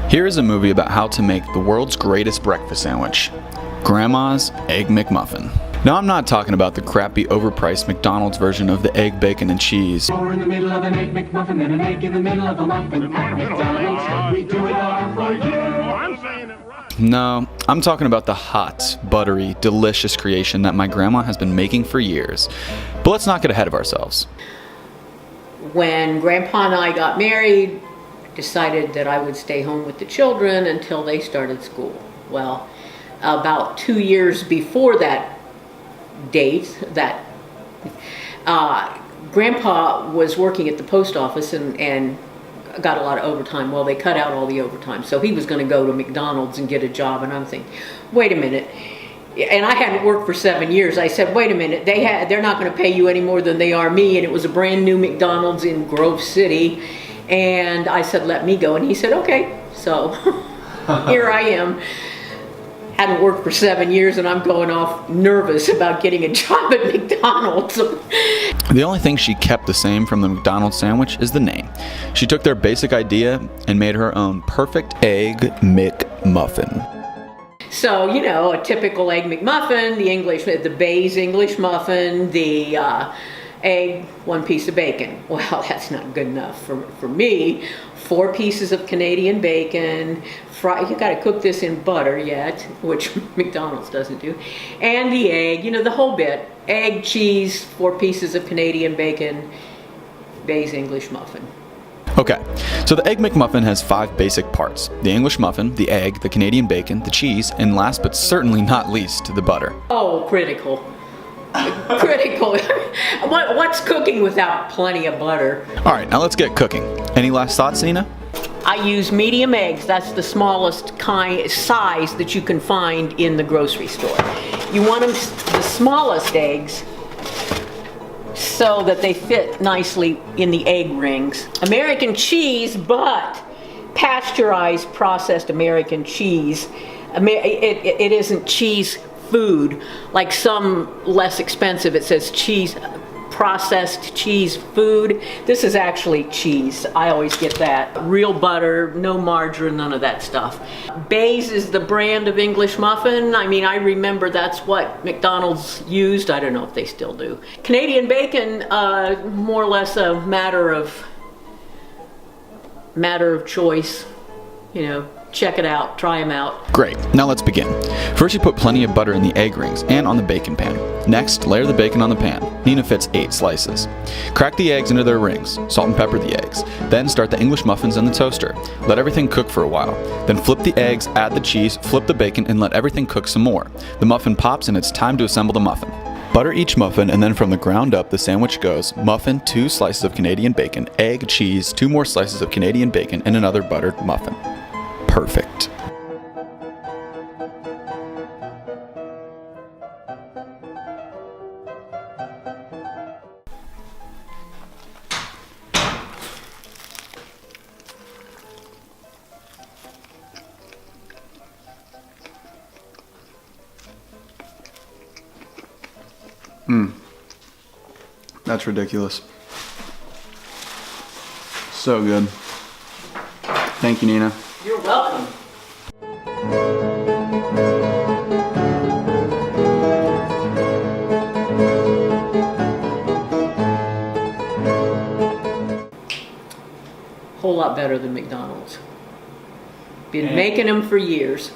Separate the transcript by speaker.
Speaker 1: Here is a movie about how to make the world's greatest breakfast sandwich, Grandma's Egg McMuffin. Now, I'm not talking about the crappy, overpriced McDonald's version of the egg, bacon, and cheese.
Speaker 2: We're in the middle of an Egg McMuffin and an egg in the middle of a muffin. At McDonald's, we do it all for you. I'm saying it right.
Speaker 1: No, I'm talking about the hot, buttery, delicious creation that my grandma has been making for years. But let's not get ahead of ourselves.
Speaker 3: When Grandpa and I got married, I decided that I would stay home with the children until they started school. Well, about 2 years before that date, Grandpa was working at the post office and got a lot of overtime. Well, they cut out all the overtime, so he was going to go to McDonald's and get a job. And I'm thinking, wait a minute. And I hadn't worked for 7 years. I said, wait a minute, they're not going to pay you any more than they are me. And it was a brand new McDonald's in Grove City. And I said, let me go. And he said, okay. So here I am. Hadn't worked for 7 years, and I'm going off nervous about getting a job at McDonald's.
Speaker 1: The only thing she kept the same from the McDonald's sandwich is the name. She took their basic idea and made her own perfect Egg McMuffin.
Speaker 3: So, you know, a typical Egg McMuffin, the Bay's English muffin, the egg, 1 piece of bacon. Well, that's not good enough for me. 4 pieces of Canadian bacon. You got to cook this in butter yet, which McDonald's doesn't do. And the egg, you know, the whole bit. Egg, cheese, 4 pieces of Canadian bacon, Bay's English muffin.
Speaker 1: Okay, so the Egg McMuffin has 5 basic parts: the English muffin, the egg, the Canadian bacon, the cheese, and last but certainly not least, the butter.
Speaker 3: Oh, critical. Critical. What's cooking without plenty of butter?
Speaker 1: All right, now let's get cooking. Any last thoughts, Nina?
Speaker 3: I use medium eggs. That's the smallest size that you can find in the grocery store. You want them the smallest eggs so that they fit nicely in the egg rings. American cheese, but pasteurized processed American cheese. It isn't cheese food like some less expensive. It says cheese, processed cheese food. This is actually cheese. I always get that. Real butter, no margarine, none of that stuff. Bay's is the brand of English muffin. I mean, I remember that's what McDonald's used. I don't know if they still do. Canadian bacon, more or less a matter of choice. You know, check it out, try them out.
Speaker 1: Great, now let's begin. First, you put plenty of butter in the egg rings and on the bacon pan. Next, layer the bacon on the pan. Nina fits 8 slices. Crack the eggs into their rings, salt and pepper the eggs. Then start the English muffins in the toaster. Let everything cook for a while. Then flip the eggs, add the cheese, flip the bacon, and let everything cook some more. The muffin pops and it's time to assemble the muffin. Butter each muffin, and then from the ground up, the sandwich goes: muffin, 2 slices of Canadian bacon, egg, cheese, 2 more slices of Canadian bacon, and another buttered muffin. Perfect. That's ridiculous. So good. Thank you, Nina.
Speaker 3: You're welcome. Whole lot better than McDonald's. Been making them for years.